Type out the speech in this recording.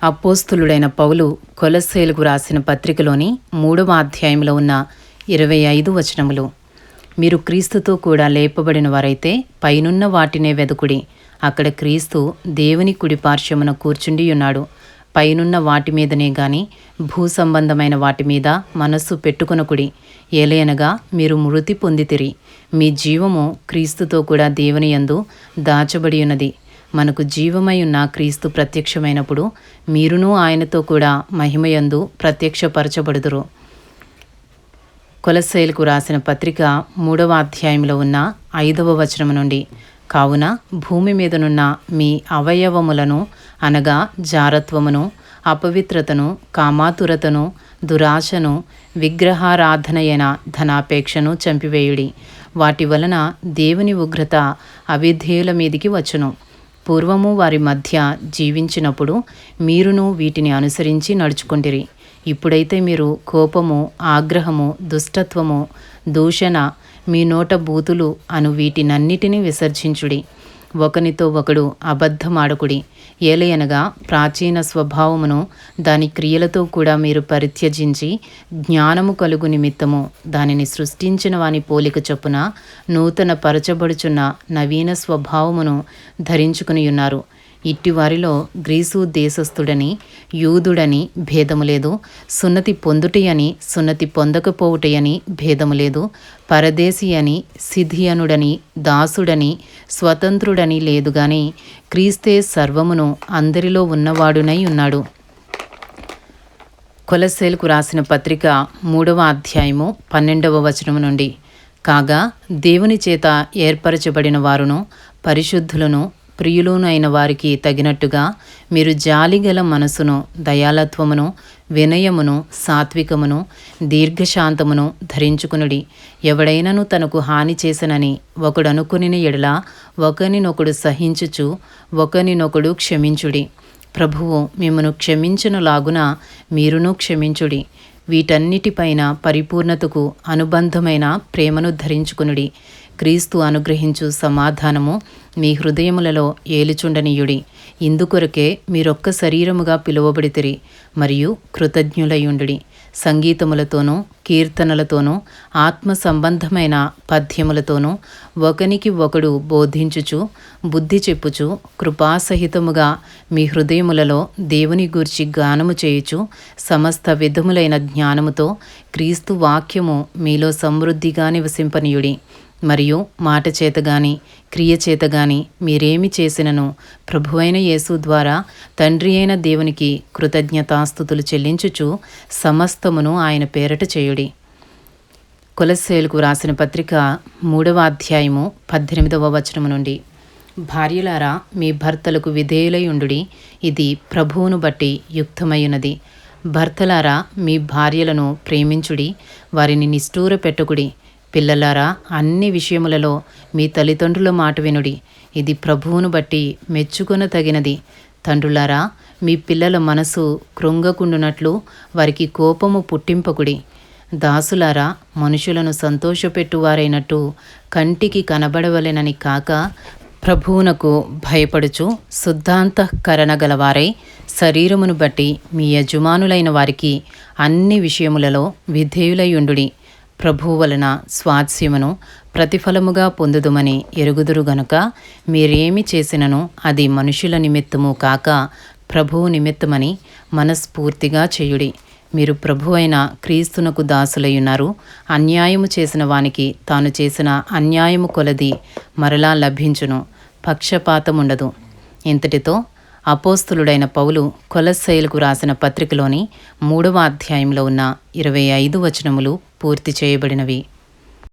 అపోస్తులుడైన పౌలు కొలస్సీలకు రాసిన పత్రికలోని 3వ అధ్యాయంలో ఉన్న 25 వచనములు. మీరు క్రీస్తుతో కూడా లేపబడిన వారైతే పైనున్న వాటినే వెదుకుడి. అక్కడ క్రీస్తు దేవుని కుడి పార్శ్వమున కూర్చుండి ఉన్నాడు. పైనున్న వాటి మీదనే గాని భూ సంబంధమైన వాటి మీద మనస్సు పెట్టుకొనకుడి. ఏలయనగా మీరు మృతి పొందితిరి, మీ జీవము క్రీస్తుతో కూడా దేవుని యందు దాచబడి ఉన్నది. మనకు జీవమై ఉన్న క్రీస్తు ప్రత్యక్షమైనప్పుడు మీరును ఆయనతో కూడా మహిమయందు ప్రత్యక్షపరచబడుదురు. కొలస్సీలకు రాసిన పత్రిక 3వ అధ్యాయంలో ఉన్న 5వ వచనం నుండి, కావున భూమి మీదనున్న మీ అవయవములను అనగా జారత్వమును, అపవిత్రతను, కామాతురతను, దురాశను, విగ్రహారాధనయైన ధనాపేక్షను చంపివేయుడి. వాటి వలన దేవుని ఉగ్రత అవిధేయుల మీదికి వచ్చును. పూర్వము వారి మధ్య జీవించినప్పుడు మీరును వీటిని అనుసరించి నడుచుకొంటిరి. ఇప్పుడైతే మీరు కోపము, ఆగ్రహము, దుష్టత్వము, దూషణ, మీ నోట బూతులు అను వీటినన్నిటినీ విసర్జించుడి. ఒకనితో ఒకడు అబద్ధమాడకుడి. ఏలయనగా ప్రాచీన స్వభావమును దాని క్రియలతో కూడా మీరు పరిత్యజించి జ్ఞానము కలుగు నిమిత్తము దానిని సృష్టించిన వాని పోలిక చొప్పున నూతన పరచబడుచున్న నవీన స్వభావమును ధరించుకుని ఉన్నారు. ఇట్టి వారిలో గ్రీసు దేశస్థుడని, యూదుడని భేదము లేదు, సున్నతి పొందుటి అని, సున్నతి పొందకపోవుట అని భేదము లేదు, పరదేశి అని, సిథియనుడని, దాసుడని, స్వతంత్రుడని లేదు గాని క్రీస్తే సర్వమును అందరిలో ఉన్నవాడునై ఉన్నాడు. కొలస్సీలకు రాసిన పత్రిక 3వ అధ్యాయము 12వ వచనము నుండి, కాగా దేవుని చేత ఏర్పరచబడిన వారును పరిశుద్ధులను ప్రియులునైన వారికి తగినట్టుగా మీరు జాలిగల మనసును, దయాలత్వమును, వినయమును, సాత్వికమును, దీర్ఘశాంతమును ధరించుకునుడి. ఎవడైనను తనకు హాని చేసనని ఒకడనుకుని ఎడల ఒకనినొకడు సహించుచు ఒకనినొకడు క్షమించుడి. ప్రభువు మిమ్మును క్షమించునులాగున మీరును క్షమించుడి. వీటన్నిటిపైన పరిపూర్ణతకు అనుబంధమైన ప్రేమను ధరించుకునుడి. క్రీస్తు అనుగ్రహించు సమాధానము మీ హృదయములలో ఏలుచుండనీయుడి. ఇందుకొరకే మీరొక్క శరీరముగా పిలువబడితిరి మరియు కృతజ్ఞులయుండుడి. సంగీతములతోనూ కీర్తనలతోనూ ఆత్మ సంబంధమైన పద్యములతోనూ ఒకనికి ఒకడు బోధించుచు బుద్ధి చెప్పుచు కృపాసహితముగా మీ హృదయములలో దేవుని గూర్చి గానము చేయుచు సమస్త విధములైన జ్ఞానముతో క్రీస్తు వాక్యము మీలో సమృద్ధిగా నివసింపనీయుడి. మరియు మాట చేత గాని క్రియ చేత గాని మీరేమి చేసినను ప్రభువైన యేసు ద్వారా తండ్రి అయిన దేవునికి కృతజ్ఞతాస్తుతులు చెల్లించుచు సమస్తమును ఆయన పేరట చేయుడి. కొలస్సీలకు రాసిన పత్రిక 3వ అధ్యాయము 18వ వచనము నుండి, భార్యలారా మీ భర్తలకు విధేయులై ఉండుడి, ఇది ప్రభువును బట్టి యుక్తమైనది. భర్తలారా మీ భార్యలను ప్రేమించుడి, వారిని నిష్ఠూర పెట్టుకుడి. పిల్లలారా అన్ని విషయములలో మీ తల్లిదండ్రుల మాట వినుడి, ఇది ప్రభువును బట్టి మెచ్చుకొన తగినది. తండ్రులారా మీ పిల్లల మనసు కృంగకుండునట్లు వారికి కోపము పుట్టింపకుడి. దాసులారా మనుషులను సంతోషపెట్టువారైనట్టు కంటికి కనబడవలెనని కాక ప్రభువునకు భయపడుచు శుద్ధాంతఃకరణ గలవారై శరీరమును బట్టి మీ యజమానులైన వారికి అన్ని విషయములలో విధేయులయుండుడి. ప్రభువు వలన స్వాస్యమును ప్రతిఫలముగా పొందుదుమని ఎరుగుదురు గనుక మీరేమి చేసినను అది మనుషుల నిమిత్తము కాక ప్రభువు నిమిత్తమని మనస్ఫూర్తిగా చేయుడి. మీరు ప్రభువైన క్రీస్తునకు దాసులయ్యున్నారు. అన్యాయము చేసిన వానికి తాను చేసిన అన్యాయము కొలది మరలా లభించును, పక్షపాతముండదు. ఇంతటితో అపోస్తులుడైన పౌలు కొలస్సీలకు రాసిన పత్రికలోని 3వ అధ్యాయంలో ఉన్న 25 వచనములు పూర్తి చేయబడినవి.